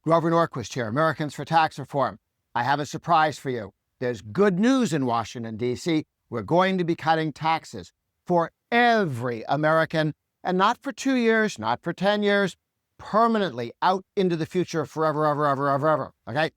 Grover Norquist here, Americans for Tax Reform. I have a surprise for you. There's good news in Washington, D.C. We're going to be cutting taxes for every American, and not for 2 years, not for 10 years, permanently out into the future forever, ever, okay?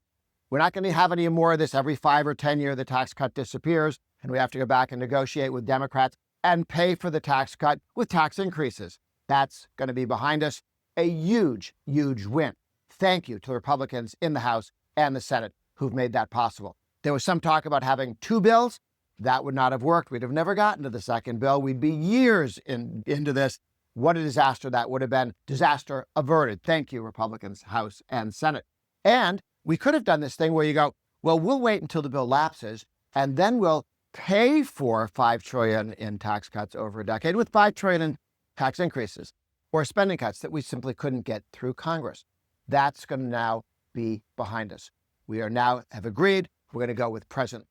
We're not going to have any more of this every 5 or 10 year the tax cut disappears, and we have to go back and negotiate with Democrats and pay for the tax cut with tax increases. That's going to be behind us. A huge, huge win. Thank you to the Republicans in the House and the Senate who've made that possible. There was some talk about having 2 bills. That would not have worked. We'd have never gotten to the second bill. We'd be years into this. What a disaster that would have been. Disaster averted. Thank you, Republicans, House and Senate. And we could have done this thing where you go, well, we'll wait until the bill lapses, and then we'll pay for $5 trillion in tax cuts over a decade with $5 trillion in tax increases or spending cuts that we simply couldn't get through Congress. That's going to now be behind us. We are now have agreed we're going to go with present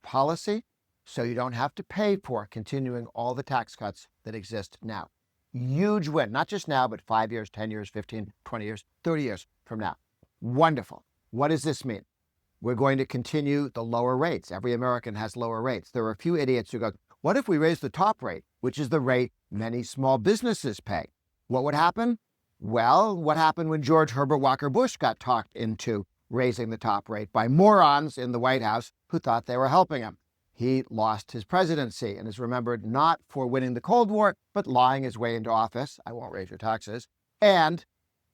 policy, so you don't have to pay for continuing all the tax cuts that exist now. Huge win, not just now, but 5 years, 10 years, 15, 20 years, 30 years from now. Wonderful. What does this mean? We're going to continue the lower rates. Every American has lower rates. There are a few idiots who go, what if we raise the top rate, which is the rate many small businesses pay? What would happen? Well, what happened when George Herbert Walker Bush got talked into raising the top rate by morons in the White House who thought they were helping him? He lost his presidency and is remembered not for winning the Cold War, but lying his way into office. I won't raise your taxes, and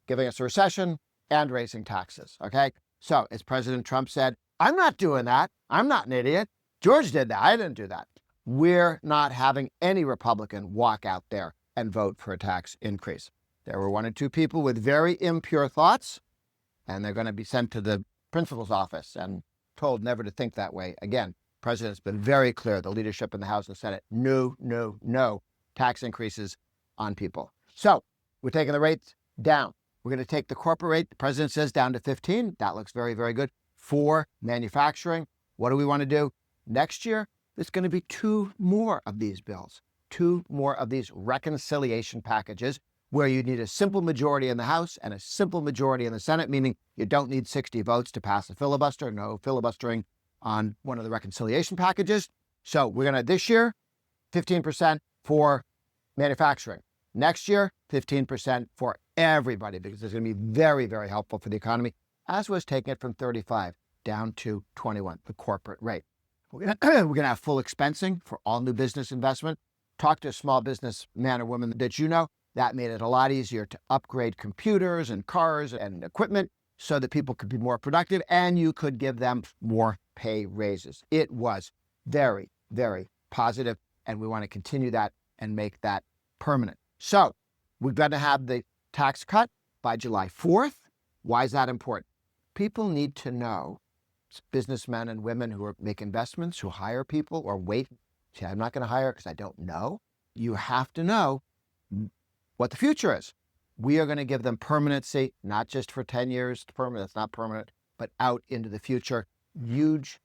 giving us a recession and raising taxes. Okay. So as President Trump said, I'm not doing that. I'm not an idiot. George did that. I didn't do that. We're not having any Republican walk out there and vote for a tax increase. There were 1 or 2 people with very impure thoughts, and they're going to be sent to the principal's office and told never to think that way again. The president's been very clear, the leadership in the House and Senate, no tax increases on people. So we're taking the rates down. We're going to take the corporate rate, the president says, down to 15. That looks very, very good. For manufacturing, what do we want to do? Next year, there's going to be 2 more of these bills, 2 more of these reconciliation packages, where you need a simple majority in the House and a simple majority in the Senate, meaning you don't need 60 votes to pass a filibuster, no filibustering on one of the reconciliation packages. So we're going to, this year, 15% for manufacturing. Next year, 15% for everybody, because it's going to be very, very helpful for the economy, as was taking it from 35 down to 21, the corporate rate. We're going to have full expensing for all new business investment. Talk to a small business man or woman that you know. That made it a lot easier to upgrade computers and cars and equipment so that people could be more productive and you could give them more pay raises. It was very, very positive, and we want to continue that and make that permanent. So we're going to have the tax cut by July 4th. Why is that important? People need to know, businessmen and women who make investments, who hire people or wait, say, I'm not going to hire because I don't know. You have to know what the future is. We are going to give them permanency, not just for 10 years, permanent, it's not permanent, but out into the future. Huge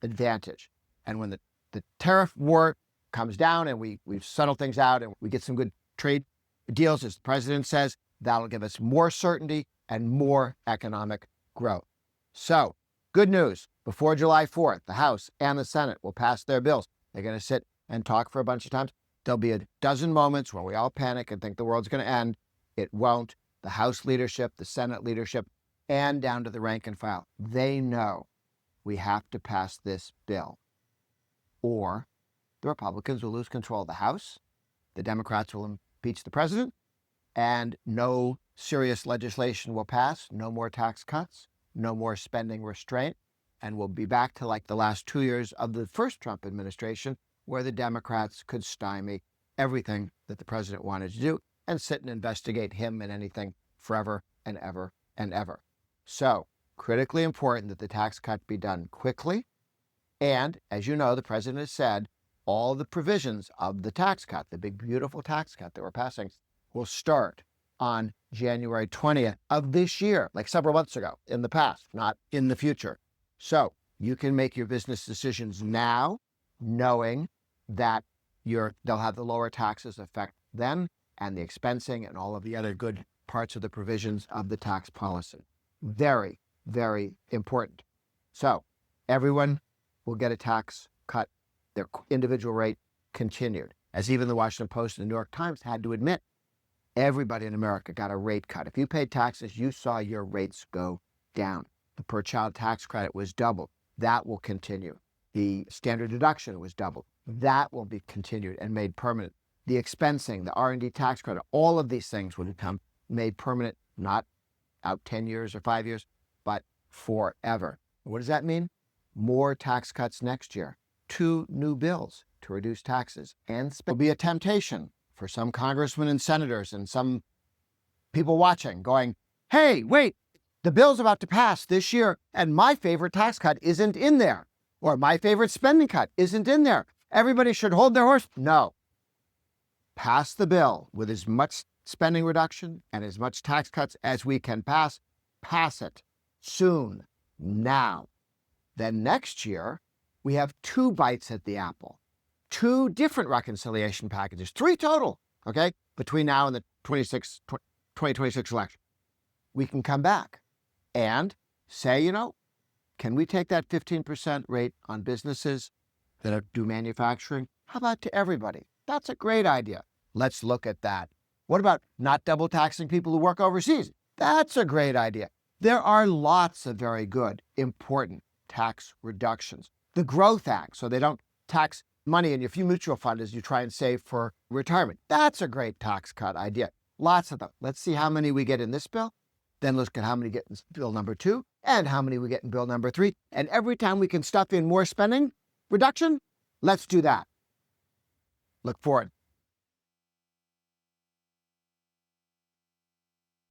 advantage. And when the tariff war comes down and we've settled things out and we get some good trade deals, as the president says, that'll give us more certainty and more economic growth. So, good news. Before July 4th, the House and the Senate will pass their bills. They're going to sit and talk for a bunch of times. There'll be a dozen moments where we all panic and think the world's going to end. It won't. The House leadership, the Senate leadership, and down to the rank and file, they know we have to pass this bill, or the Republicans will lose control of the House, the Democrats will impeach the president, and no serious legislation will pass, no more tax cuts, no more spending restraint, and we'll be back to like the last 2 years of the first Trump administration, where the Democrats could stymie everything that the president wanted to do and sit and investigate him and anything forever and ever and ever. So, critically important that the tax cut be done quickly. And, as you know, the president has said, all the provisions of the tax cut, the big, beautiful tax cut that we're passing, will start on January 20th of this year, like several months ago in the past, not in the future. So, you can make your business decisions now, knowing that they'll have the lower taxes affect then, and the expensing and all of the other good parts of the provisions of the tax policy. Very, very important. So everyone will get a tax cut, their individual rate continued. As even the Washington Post and the New York Times had to admit, everybody in America got a rate cut. If you paid taxes, you saw your rates go down. The per-child tax credit was doubled. That will continue. The standard deduction was doubled. That will be continued and made permanent. The expensing, the R&D tax credit, all of these things will become made permanent, not out 10 years or 5 years, but forever. What does that mean? More tax cuts next year. 2 new bills to reduce taxes and spend. Will be a temptation for some congressmen and senators and some people watching going, hey, wait, the bill's about to pass this year and my favorite tax cut isn't in there, or my favorite spending cut isn't in there. Everybody should hold their horse. No. Pass the bill with as much spending reduction and as much tax cuts as we can pass. Pass it soon, now. Then next year, we have 2 bites at the apple, 2 different reconciliation packages, 3 total, okay, between now and the 2026 election. We can come back and say, can we take that 15% rate on businesses that do manufacturing? How about to everybody? That's a great idea. Let's look at that. What about not double taxing people who work overseas? That's a great idea. There are lots of very good, important tax reductions. The Growth Act, so they don't tax money in your few mutual fund as you try and save for retirement. That's a great tax cut idea. Lots of them. Let's see how many we get in this bill. Then let's get how many get in bill number 2 and how many we get in bill number 3. And every time we can stuff in more spending reduction, let's do that. Look forward